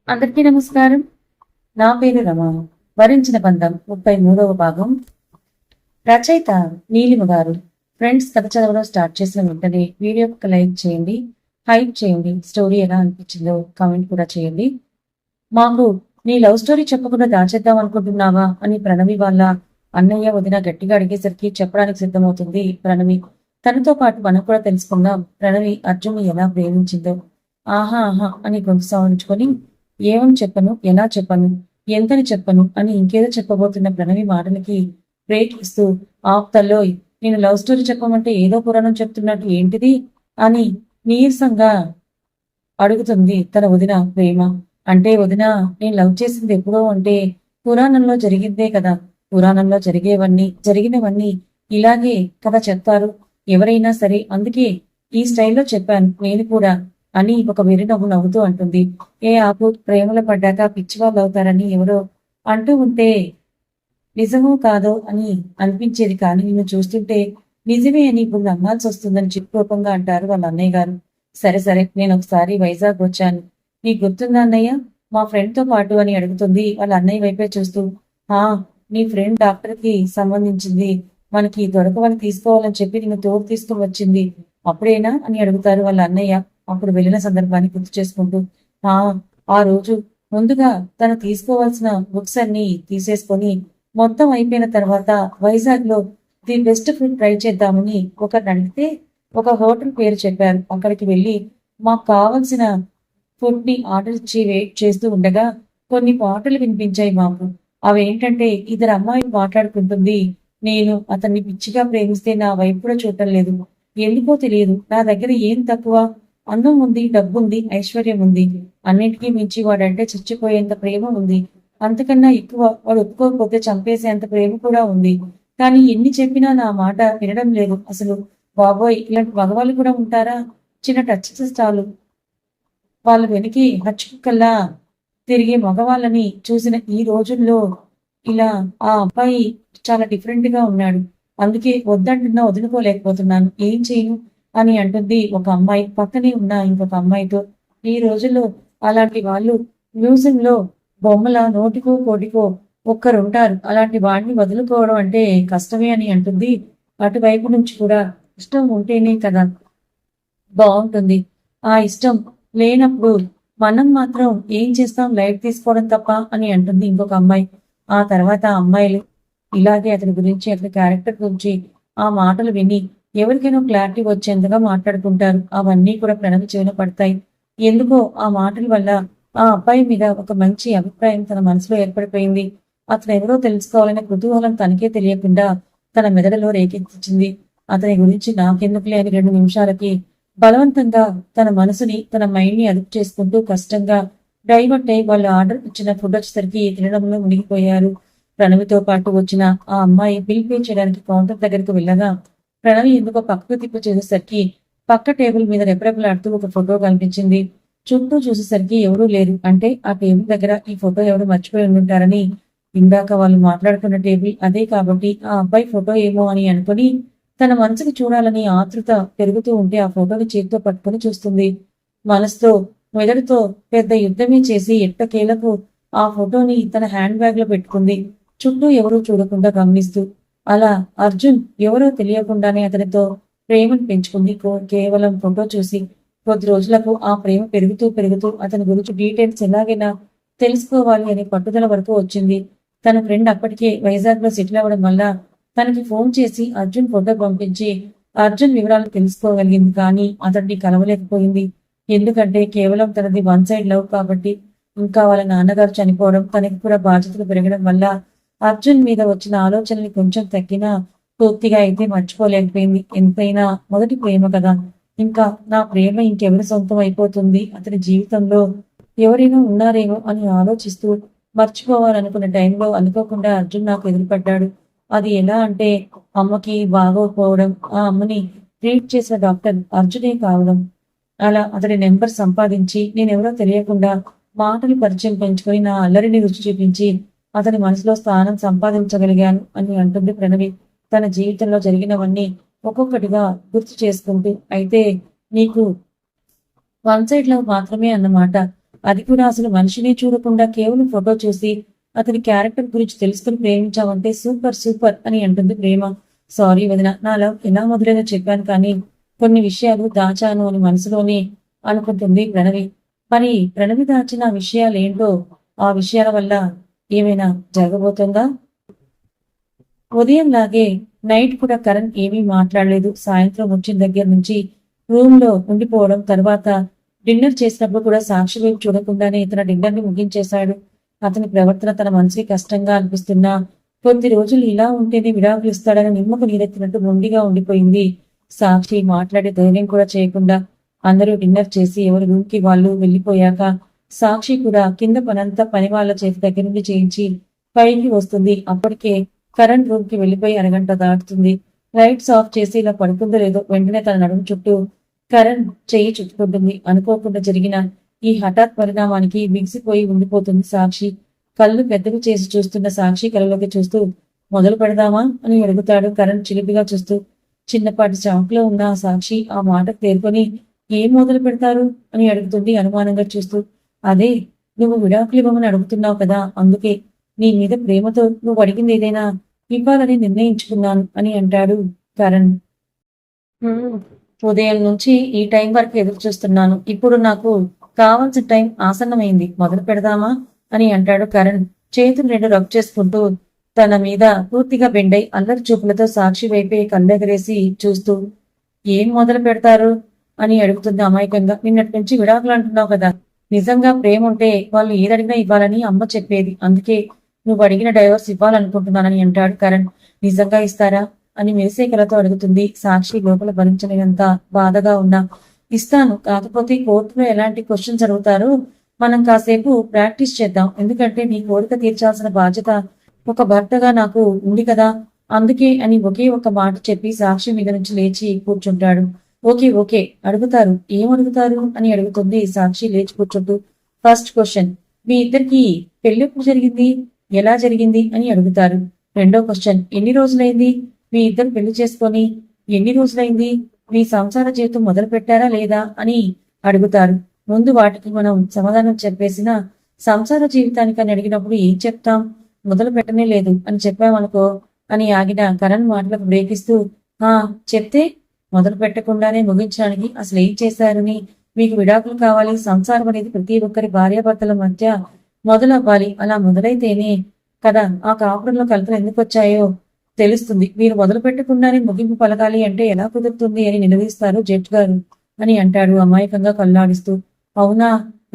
అందరికీ నమస్కారం. నా పేరు రమ. వరించిన బంధం 33వ భాగం. రచయిత నీలిమ గారు. ఫ్రెండ్స్, కథ చదవడం స్టార్ట్ చేసిన వెంటనే వీడియోకి లైక్ చేయండి, హైప్ చేయండి. స్టోరీ ఎలా అనిపించిందో కామెంట్ కూడా చేయండి. మాకు నీ లవ్ స్టోరీ చెప్పకుండా దాచేద్దాం అనుకుంటున్నావా అని ప్రణవి వాళ్ళ అన్నయ్య వదిన గట్టిగా అడిగేసరికి చెప్పడానికి సిద్ధమవుతుంది ప్రణవి. తనతో పాటు మనం కూడా తెలుసుకుందాం ప్రణవి అర్జున్ని ఎలా ప్రేమించిందో. ఆహా ఆహా అని గొంతు సవరించుకొని ఏమని చెప్పను, ఎలా చెప్పను, ఎంతని చెప్పను అని ఇంకేదో చెప్పబోతున్న ప్రణవి మాటలకి బ్రేక్ ఇస్తూ ఆప్తల్లోయ్, నేను లవ్ స్టోరీ చెప్పమంటే ఏదో పురాణం చెప్తున్నట్టు ఏంటిది అని నీరసంగా అడుగుతుంది తన వదిన ప్రేమ. అంటే వదిన, నేను లవ్ చేసింది ఎప్పుడో అంటే పురాణంలో జరిగిందే కదా. పురాణంలో జరిగినవన్నీ ఇలాగే కదా చెప్తారు ఎవరైనా సరే, అందుకే ఈ స్టైల్లో చెప్పాను నేను కూడా అని ఒక వెర్రి నవ్వు నవ్వుతూ అంటుంది. ఏ ఆపు, ప్రేమలో పడ్డాక పిచ్చివాళ్ళు అవుతారని ఎవరో అంటూ ఉంటే నిజమో కాదో అని అనిపించేది, కానీ నిన్ను చూస్తుంటే నిజమే అని ఇప్పుడు నమ్మాల్సి వస్తుందని చిక్కుకోపంగా అంటారు వాళ్ళ అన్నయ్య గారు. సరే సరే, నేను ఒకసారి వైజాగ్ వచ్చాను, నీకు గుర్తుందా అన్నయ్య, మా ఫ్రెండ్ తో పాటు అని అడుగుతుంది వాళ్ళ అన్నయ్య వైపే చూస్తూ. ఆ, నీ ఫ్రెండ్ డాక్టర్ కి సంబంధించింది, మనకి దొరకవని తీసుకోవాలని చెప్పి నిన్ను తోడు తీసుకుని వచ్చింది అప్పుడేనా అని అడుగుతారు వాళ్ళ అన్నయ్య అప్పుడు వెళ్ళిన సందర్భాన్ని గుర్తు చేసుకుంటూ. ఆ ఆ రోజు ముందుగా తను తీసుకోవాల్సిన బుక్స్ అన్ని తీసేసుకొని మొత్తం అయిపోయిన తర్వాత వైజాగ్ లో ది బెస్ట్ ఫుడ్ ట్రై చేద్దామని ఒకరిని అడిగితే ఒక హోటల్ పేరు చెప్పారు. అక్కడికి వెళ్ళి మాకు కావలసిన ఫుడ్ ని ఆర్డర్ ఇచ్చి వెయిట్ చేస్తూ ఉండగా కొన్ని పాటలు వినిపించాయి మాకు. అవేంటంటే, ఇద్దరు అమ్మాయిలు మాట్లాడుకుంటుంది, నేను అతన్ని పిచ్చిగా ప్రేమిస్తే నా వైపు కూడా చూడటం లేదు, ఎందుకో తెలియదు, నా దగ్గర ఏం తక్కువ, అందం ఉంది, డబ్బుంది, ఐశ్వర్యం ఉంది, అన్నింటికీ మించి వాడంటే చచ్చిపోయేంత ప్రేమ ఉంది, అంతకన్నా ఎక్కువ వాడు ఒప్పుకోకపోతే చంపేసేంత ప్రేమ కూడా ఉంది. కానీ ఎన్ని చెప్పినా నా మాట వినడం లేదు అసలు. బాబోయ్, ఇలాంటి మగవాళ్ళు కూడా ఉంటారా? చిన్న టచ్ చాలు వాళ్ళ వెనక్కి హచ్చుకల్లా తిరిగే మగవాళ్ళని చూసిన ఈ రోజుల్లో ఇలా ఆ అబ్బాయి చాలా డిఫరెంట్ గా ఉన్నాడు, అందుకే వద్దంటున్నా వదులుకోలేకపోతున్నాను, ఏం చేయను అని అంటుంది ఒక అమ్మాయి పక్కనే ఉన్న ఇంకొక అమ్మాయితో. ఈ రోజుల్లో అలాంటి వాళ్ళు మ్యూజియం లో బొమ్మల నోటికో కోటికో ఒక్కరుంటారు, అలాంటి వాడిని వదులుకోవడం అంటే కష్టమే అని అంటుంది. అటువైపు నుంచి కూడా ఇష్టం ఉంటేనే కదా బాగుంటుంది, ఆ ఇష్టం లేనప్పుడు మనం మాత్రం ఏం చేస్తాం, లైట్ తీసుకోవడం తప్ప అని అంటుంది ఇంకొక అమ్మాయి. ఆ తర్వాత అమ్మాయిలు ఇలాగే అతని గురించి, అతని క్యారెక్టర్ గురించి ఆ మాటలు విని ఎవరికైనా క్లారిటీ వచ్చేంతగా మాట్లాడుకుంటారు. అవన్నీ కూడా ప్రణవి చెవిన పడతాయి. ఎందుకో ఆ మాటల వల్ల ఆ అబ్బాయి మీద ఒక మంచి అభిప్రాయం తన మనసులో ఏర్పడిపోయింది. అతను ఎవరో తెలుసుకోవాలనే కుతూహలం తనకే తెలియకుండా తన మెదడులో రేకెత్తించింది. అతని గురించి నాకెందుకులే అని 2 నిమిషాలకి బలవంతంగా తన మనసుని, తన మైండ్ ని అదుపు చేసుకుంటూ కష్టంగా డైవర్ట్ అయి వాళ్ళు ఆర్డర్ ఇచ్చిన ఫుడ్ వచ్చేసరికి తినడంలో మునిగిపోయారు. ప్రణవితో పాటు వచ్చిన ఆ అమ్మాయి బిల్ పే చేయడానికి కౌంటర్ దగ్గరికి వెళ్ళగా ప్రణవి ఎందుకో పక్కకు తిప్పి చేసేసరికి పక్క టేబుల్ మీద రెపరెపలాడుతూ ఒక ఫోటో కనిపించింది. చుట్టూ చూసేసరికి ఎవరూ లేరు. అంటే ఆ టేబుల్ దగ్గర ఈ ఫోటో ఎవరు మర్చిపోయి ఉండుంటారని, ఇందాక వాళ్ళు మాట్లాడుకున్న టేబుల్ అదే కాబట్టి ఆ అబ్బాయి ఫోటో ఏమో అని అనుకుని తన మనసుకి చూడాలని ఆతృత పెరుగుతూ ఉంటే ఆ ఫోటోని చేతితో పట్టుకుని చూస్తుంది. మనసుతో మెదడుతో పెద్ద యుద్ధమే చేసి ఎట్టకేలకు ఆ ఫోటోని తన హ్యాండ్ బ్యాగ్ లో పెట్టుకుంది, చుట్టూ ఎవరూ చూడకుండా గమనిస్తూ. అలా అర్జున్ ఎవరో తెలియకుండానే అతనితో ప్రేమను పెంచుకుంది కేవలం ఫోటో చూసి. కొద్ది రోజులకు ఆ ప్రేమ పెరుగుతూ పెరుగుతూ అతని గురించి డీటెయిల్స్ ఎలాగైనా తెలుసుకోవాలి అనే పట్టుదల వరకు వచ్చింది. తన ఫ్రెండ్ అప్పటికే వైజాగ్ లో సెటిల్ అవ్వడం వల్ల తనకి ఫోన్ చేసి అర్జున్ ఫోటో పంపించి అర్జున్ వివరాలు తెలుసుకోగలిగింది, కానీ అతన్ని కలవలేకపోయింది. ఎందుకంటే కేవలం తనది వన్ సైడ్ లవ్ కాబట్టి. ఇంకా వాళ్ళ నాన్నగారు చనిపోవడం, తనకి కూడా బాధ్యతలు పెరగడం వల్ల అర్జున్ మీద వచ్చిన ఆలోచనని కొంచెం తగ్గినా పూర్తిగా అయితే మర్చిపోలేకపోయింది. ఎంతైనా మొదటి ప్రేమ కదా, ఇంకా నా ప్రేమ ఇంకెవరి సొంతం అయిపోతుంది, అతని జీవితంలో ఎవరైనా ఉన్నారేమో అని ఆలోచిస్తూ మర్చిపోవాలనుకున్న టైంలో అనుకోకుండా అర్జున్ నాకు ఎదురుపడ్డాడు. అది ఎలా అంటే, అమ్మకి బాగోకపోవడం, ఆ అమ్మని ట్రీట్ చేసిన డాక్టర్ అర్జునే కావడం. అలా అతడి నెంబర్ సంపాదించి నేనెవరో తెలియకుండా మాటలు పరిచయం పెంచుకొని నా అల్లరిని రుచి చూపించి అతని మనసులో స్థానం సంపాదించగలిగాను అని అంటుంది ప్రణవి తన జీవితంలో జరిగినవన్నీ ఒక్కొక్కటిగా గుర్తు చేసుకుంటూ. అయితే నీకు వన్ సైడ్ లవ్ మాత్రమే అన్నమాట, అది కూడా అసలు మనిషిని చూడకుండా కేవలం ఫోటో చూసి అతని క్యారెక్టర్ గురించి తెలుసుకుని ప్రేమించావంటే సూపర్ సూపర్ అని అంటుంది ప్రేమ. సారీ వదిన, నా లవ్ ఎలా మొదలైందో చెప్పాను కానీ కొన్ని విషయాలు దాచాను అని మనసులోనే అనుకుంటుంది ప్రణవి. మరి ప్రణవి దాచిన విషయాలేంటో, ఆ విషయాల వల్ల ఏమైనా జరగబోతుందా? ఉదయంలాగే నైట్ కూడా కరణ్ ఏమీ మాట్లాడలేదు. సాయంత్రం వచ్చిన దగ్గర నుంచి రూమ్ లో ఉండిపోవడం, తర్వాత డిన్నర్ చేసినప్పుడు కూడా సాక్షి వైపు చూడకుండానే తన డిన్నర్ ని ముగించేశాడు. అతని ప్రవర్తన తన మనసుకి కష్టంగా అనిపిస్తున్నా కొద్ది రోజులు ఇలా ఉంటేనే విడాకులు ఇస్తాడని నిమ్మకు నీరెత్తినట్టు మొండిగా ఉండిపోయింది సాక్షి. మాట్లాడే ధైర్యం కూడా చేయకుండా అందరూ డిన్నర్ చేసి ఎవరి రూమ్ కి వాళ్ళు వెళ్లిపోయాక సాక్షి కూడా కింద పనంతా పని వాళ్ళ చేతి దగ్గర నుండి చేయించి పైకి వస్తుంది. అప్పటికే కరెంట్ రూమ్ కి వెళ్లిపోయి అరగంట దాటుతుంది. లైట్స్ ఆఫ్ చేసి ఇలా పడుకుందో లేదో వెంటనే తన నడుము చుట్టూ కరణ్ చెయ్యి చుట్టుకుంటుంది. అనుకోకుండా జరిగిన ఈ హఠాత్ పరిణామానికి బిగిసిపోయి ఉండిపోతుంది సాక్షి. కళ్ళు పెద్దవి చేసి చూస్తున్న సాక్షి కళ్ళలోకి చూస్తూ మొదలు పెడదామా అని అడుగుతాడు కరణ్ చిలిపిగా చూస్తూ. చిన్నపాటి షాక్ లో ఉన్న సాక్షి ఆ మాటకు తేరుకొని ఏం మొదలు పెడతారు అని అడుగుతుంది అనుమానంగా చూస్తూ. అదే, నువ్వు విడాకులు ఇవ్వమని అడుగుతున్నావు కదా, అందుకే నీ మీద ప్రేమతో నువ్వు అడిగింది ఏదైనా ఇవ్వాలని నిర్ణయించుకున్నాను అని అంటాడు కరణ్. ఉదయం నుంచి ఈ టైం వరకు ఎదురు చూస్తున్నాను. ఇప్పుడు నాకు కావాల్సిన టైం ఆసన్నమైంది, మొదలు పెడదామా అని అంటాడు కరణ్ చేతులు రెండు రబ్ చేసుకుంటూ. తన మీద పూర్తిగా బెండై అల్లరి చూపులతో సాక్షి వైపే కళ్ళెగరేసి చూస్తూ ఏం మొదలు పెడతారు అని అడుగుతుంది అమాయకంగా. నిన్నటి నుంచి విడాకులు అంటున్నావు కదా, నిజంగా ప్రేమ ఉంటే వాళ్ళు ఏదడిగినా ఇవ్వాలని అమ్మ చెప్పేది, అందుకే నువ్వు అడిగిన డైవర్స్ ఇవ్వాలనుకుంటున్నానని అంటాడు కరణ్. నిజంగా ఇస్తారా అని మెరిసే కలతో అడుగుతుంది సాక్షి. లోపల భరించలేనంత బాధగా ఉన్నా ఇస్తాను, కాకపోతే కోర్టులో ఎలాంటి క్వశ్చన్స్ అడుగుతారో మనం కాసేపు ప్రాక్టీస్ చేద్దాం, ఎందుకంటే నీ కోరిక తీర్చాల్సిన బాధ్యత ఒక భర్తగా నాకు ఉంది కదా, అందుకే అని ఒకే ఒక మాట చెప్పి సాక్షి మీద నుంచి లేచి కూర్చుంటాడు. ఓకే ఓకే, అడుగుతారు, ఏం అడుగుతారు అని అడుగుతుంది సాక్షి లేచి కూర్చుంటూ. ఫస్ట్ క్వశ్చన్, మీ ఇద్దరికి పెళ్లి ఎప్పుడు జరిగింది, ఎలా జరిగింది అని అడుగుతారు. రెండో క్వశ్చన్, ఎన్ని రోజులైంది మీ ఇద్దరు పెళ్లి చేసుకొని, ఎన్ని రోజులైంది మీ సంసార జీవితం మొదలు పెట్టారా లేదా అని అడుగుతారు. ముందు వాటికి మనం సమాధానం చెప్పేసిన సంసార జీవితానికి అని అడిగినప్పుడు ఏం చెప్తాం, మొదలు పెట్టనే లేదు అని చెప్పామనుకో అని ఆగిన కరణ్ మాటలకు బ్రేక్ ఇస్తూ, చెప్తే మొదలు పెట్టకుండానే ముగించడానికి అసలు ఏం చేశారని, మీకు విడాకులు కావాలి, సంసారం అనేది ప్రతి ఒక్కరి భార్యాభర్తల మధ్య మొదలవ్వాలి, అలా మొదలైతేనే కదా ఆ కాపురంలో కలతలు ఎందుకు వచ్చాయో తెలుస్తుంది, మీరు మొదలు పెట్టకుండానే ముగింపు పలకాలి అంటే ఎలా కుదురుతుంది అని నిలదీస్తారు జడ్జ్ గారు అని అంటాడు అమాయకంగా కళ్ళాడిస్తూ. అవునా,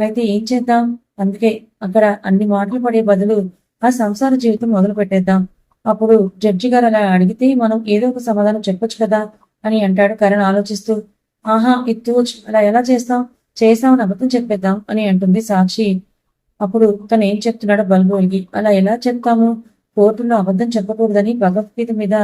అయితే ఏం చేద్దాం, అందుకే అక్కడ అన్ని మాటలు పడే బదులు ఆ సంసార జీవితం మొదలు పెట్టేద్దాం, అప్పుడు జడ్జి గారు అలా అడిగితే మనం ఏదో ఒక సమాధానం చెప్పొచ్చు కదా అని అంటాడు కరణ్ ఆలోచిస్తూ. ఆహా ఇత్తు, అలా ఎలా చేస్తాం, చేసామని అబద్ధం చెప్పేద్దాం అని అంటుంది సాక్షి. అప్పుడు తను ఏం చెప్తున్నాడో బల్బు వెలిగి, అలా ఎలా చెప్తాము, కోర్టులో అబద్ధం చెప్పకూడదని భగవద్గీత మీద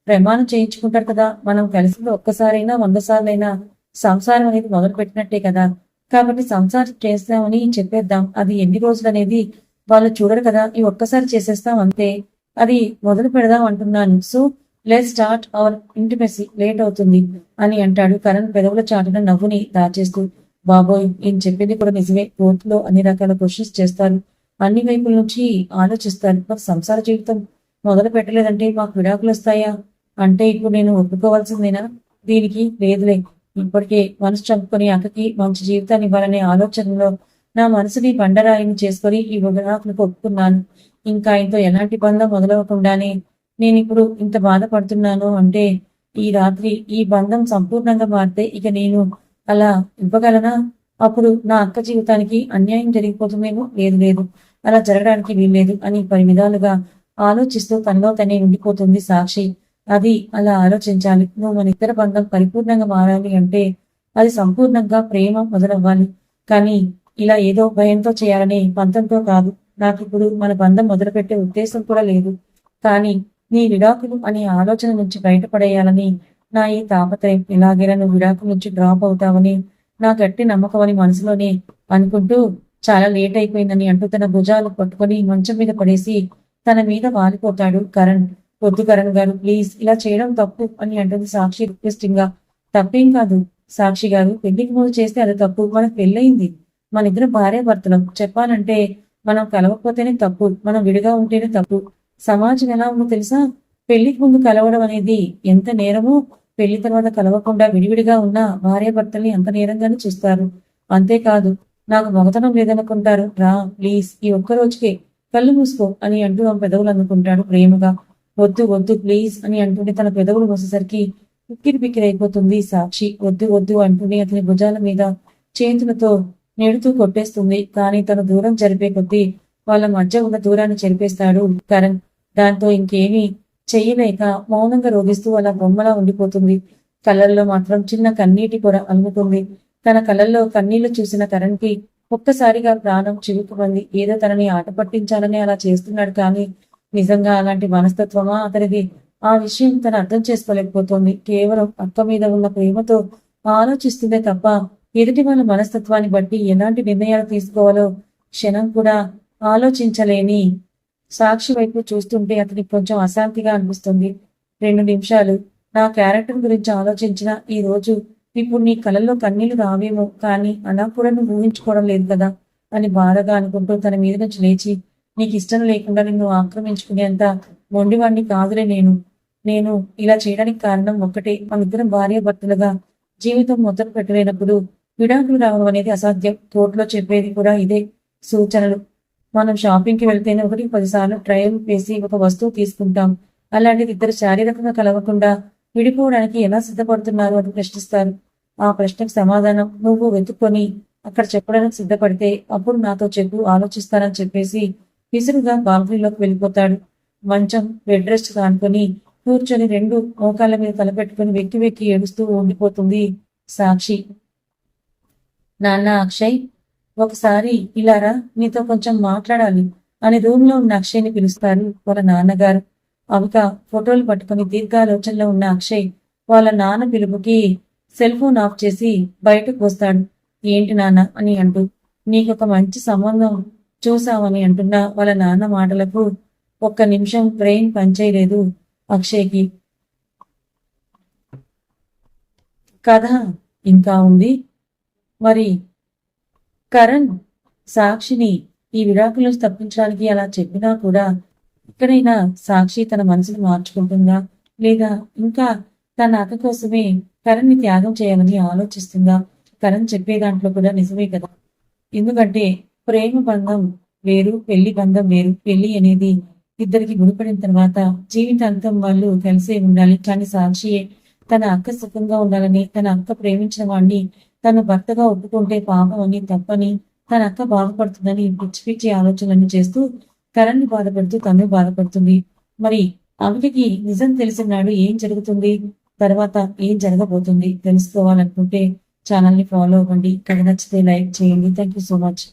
ప్రమాణం చేయించుకుంటారు కదా, మనం కలిసి ఒక్కసారైనా 100 సార్లైనా సంసారం అనేది మొదలు పెట్టినట్టే కదా, కాబట్టి సంసారం చేస్తామని చెప్పేద్దాం, అది ఎన్ని రోజులు అనేది వాళ్ళు చూడరు కదా, ఈ ఒక్కసారి చేసేస్తాం అంతే, అది మొదలు పెడదాం అంటున్నాను, so let start our intimacy, late అవుతుంది అని అంటాడు కరణ్ పెదవుల చాటున నవ్వుని దాచేస్తూ. బాబోయ్, ఈయన చెప్పింది కూడా నిజమే, కోర్టులో అన్ని రకాల క్వశ్చన్స్ చేస్తారు, అన్ని వైపుల నుంచి ఆలోచిస్తారు, మాకు సంసార జీవితం మొదలు పెట్టలేదంటే మాకు విడాకులు వస్తాయా అంటే ఇప్పుడు నేను ఒప్పుకోవాల్సిందేనా, దీనికి లేదులే, ఇప్పటికే మనసు చంపుకొని అక్కకి మంచి జీవితాన్ని ఇవ్వాలనే ఆలోచనలో నా మనసుని బండరాయిని చేసుకొని ఈ విడాకులకు ఒప్పుకున్నాను, ఇంకా ఆయనతో ఎలాంటి బంధం మొదలవకుండానే నేను ఇప్పుడు ఇంత బాధపడుతున్నాను అంటే ఈ రాత్రి ఈ బంధం సంపూర్ణంగా మారితే ఇక నేను అలా ఇవ్వగలనా, అప్పుడు నా అక్క జీవితానికి అన్యాయం జరిగిపోతుందేమో, లేదు లేదు అలా జరగడానికి వీల్లేదు అని పలు విధాలుగా ఆలోచిస్తూ తనలో తనే ఉండిపోతుంది సాక్షి. అది అలా ఆలోచించాలి, నువ్వు మన ఇద్దరి బంధం పరిపూర్ణంగా మారాలి అంటే అది సంపూర్ణంగా ప్రేమ మొదలవ్వాలి, కానీ ఇలా ఏదో భయంతో చేయాలనే పంతంతో కాదు, నాకు ఇప్పుడు మన బంధం మొదలుపెట్టే ఉద్దేశం కూడా లేదు, కానీ నీ విడాకులు అనే ఆలోచన నుంచి బయటపడేయాలని నా ఈ తాపత్రయం, ఎలాగైనా నువ్వు విడాకుల నుంచి డ్రాప్ అవుతావని నా గట్టి నమ్మకం అని మనసులోనే అనుకుంటూ చాలా లేట్ అయిపోయిందని అంటూ తన భుజాలు పట్టుకొని మంచం మీద పడేసి తన మీద వాలిపోతాడు కరణ్. వద్దు కరణ్ గారు, ప్లీజ్, ఇలా చేయడం తప్పు అని అంటుంది సాక్షి రిక్వెస్టింగ్ గా. తప్పేం కాదు సాక్షి గారు, పెళ్లికి ముందు చేస్తే అది తప్పు, మనకు పెళ్ళయింది, మన ఇద్దరు భార్యాభర్తలం. చెప్పాలంటే మనం కలవకపోతేనే తప్పు, మనం విడిగా ఉంటేనే తప్పు. సమాజం ఎలా ఉందో తెలుసా? పెళ్లికి ముందు కలవడం అనేది ఎంత నేరమో, పెళ్లి తర్వాత కలవకుండా విడివిడిగా ఉన్న భార్యాభర్తల్ని అంత నేరంగానే చూస్తారు. అంతేకాదు, నాకు మగతనం లేదనుకుంటారు. రా ప్లీజ్, ఈ ఒక్క రోజుకే కళ్ళు మూసుకో అని అంటూ ఆమె పెదవులు అందుకుంటాడు ప్రేమగా. వద్దు వద్దు ప్లీజ్ అని అంటుంటే తన పెదవులు మూసేసరికి ఉక్కిరి బిక్కిరి అయిపోతుంది సాక్షి. వద్దు వద్దు అంటూనే అతని భుజాల మీద చేతులతో నెడుతూ కొట్టేస్తుంది. కానీ తను దూరం జరిపే కొద్దీ వాళ్ళ మధ్య ఉన్న దూరాన్ని చెరిపేస్తాడు కరణ్. దాంతో ఇంకేమీ చెయ్యలేక మౌనంగా రోగిస్తూ అలా బొమ్మలా ఉండిపోతుంది. కళ్ళల్లో మాత్రం చిన్న కన్నీటి పొర అలుముతుంది. తన కళ్ళల్లో కన్నీళ్లు చూసిన కరణ్కి ఒక్కసారిగా ప్రాణం చివుకుమంది. ఏదో తనని ఆట పట్టించాలని అలా చేస్తున్నాడు, కానీ నిజంగా అలాంటి మనస్తత్వమా అతనిది? ఆ విషయం తను అర్థం చేసుకోలేకపోతుంది. కేవలం అక్క మీద ఉన్న ప్రేమతో ఆలోచిస్తుందే తప్ప ఎదుటి వాళ్ళ మనస్తత్వాన్ని బట్టి ఎలాంటి నిర్ణయాలు తీసుకోవాలో క్షణం కూడా ఆలోచించలేని సాక్షి వైపు చూస్తుంటే అతనికి కొంచెం అశాంతిగా అనిపిస్తుంది. 2 నిమిషాలు నా క్యారెక్టర్ గురించి ఆలోచించిన ఈ రోజు ఇప్పుడు నీ కళ్ళల్లో కన్నీళ్లు రావేమో, కానీ అలా కూడా నువ్వు ఊహించుకోవడం లేదు కదా అని బాధగా అనుకుంటూ తన మీద నుంచి లేచి, నీకు ఇష్టం లేకుండా నిన్ను ఆక్రమించుకునేంత మొండివాణ్ణి కాదులే నేను ఇలా చేయడానికి కారణం ఒక్కటే. మనిద్దరం భార్యాభర్తలుగా జీవితం మొదలు పెట్టలేనప్పుడు విడాకులు రావడం అనేది అసాధ్యం. కోర్టులో చెప్పేది కూడా ఇదే. సూచనలు: మనం షాపింగ్కి వెళ్తేనే 1-10 సార్లు ట్రయల్ వేసి ఒక వస్తువు తీసుకుంటాం. అలాంటిది ఇద్దరు శారీరకంగా కలవకుండా విడిపోవడానికి ఎలా సిద్ధపడుతున్నారు అని ప్రశ్నిస్తారు. ఆ ప్రశ్నకు సమాధానం నువ్వు వెతుక్కొని అక్కడ చెప్పడానికి సిద్ధపడితే అప్పుడు నాతో చెప్పు, ఆలోచిస్తానని చెప్పేసి విసురుగా బాల్కనీలోకి వెళ్ళిపోతాడు. మంచం బెడ్ రెస్ట్ కానుకొని కూర్చొని 2 మోకాళ్ళ మీద తలపెట్టుకుని వెక్కి వెక్కి ఏడుస్తూ ఉండిపోతుంది సాక్షి. నాన్న అక్షయ్, ఒకసారి ఇలారా, నీతో కొంచెం మాట్లాడాలి అని రూమ్ లో ఉన్న అక్షయ్ని పిలుస్తారు వాళ్ళ నాన్నగారు. అవిక ఫోటోలు పట్టుకుని దీర్ఘాలోచనలో ఉన్న అక్షయ్ వాళ్ళ నాన్న పిలుపుకి సెల్ ఫోన్ ఆఫ్ చేసి బయటకు వస్తాడు. ఏంటి నాన్న అని అంటూ, నీకొక మంచి సంబంధం చూసామని అంటున్న వాళ్ళ నాన్న మాటలకు ఒక్క నిమిషం బ్రెయిన్ పనిచేయలేదు అక్షయ్కి. కథ ఇంకా ఉంది. మరి కరణ్ సాక్షిని ఈ విడాకుల నుంచి తప్పించడానికి అలా చెప్పినా కూడా ఇక్కడైనా సాక్షి తన మనసును మార్చుకుంటుందా, లేదా ఇంకా తన అక్క కోసమే కరణ్ని త్యాగం చేయాలని ఆలోచిస్తుందా? కరణ్ చెప్పే దాంట్లో కూడా నిజమే కదా. ఎందుకంటే ప్రేమ బంధం వేరు, పెళ్లి బంధం వేరు. పెళ్లి అనేది ఇద్దరికి ముడిపడిన తర్వాత జీవితాంతం వాళ్ళు కలిసే ఉండాలి. కానీ సాక్షియే తన అక్క సుఖంగా ఉండాలని, తన అక్క ప్రేమించిన వాడిని తన భర్తగా ఒప్పుకుంటే పాపం అని, తప్పని, తన అక్క బాధపడుతుందని పిచ్చి పిచ్చి ఆలోచనలు చేస్తూ కరణ్ని బాధపడుతూ తను బాధపడుతుంది. మరి ఆమెకి నిజం తెలిసినాడు ఏం జరుగుతుంది, తర్వాత ఏం జరగబోతుంది తెలుసుకోవాలనుకుంటే ఛానల్ని ఫాలో అవ్వండి. కథ నచ్చితే లైక్ చేయండి. Thank you so much.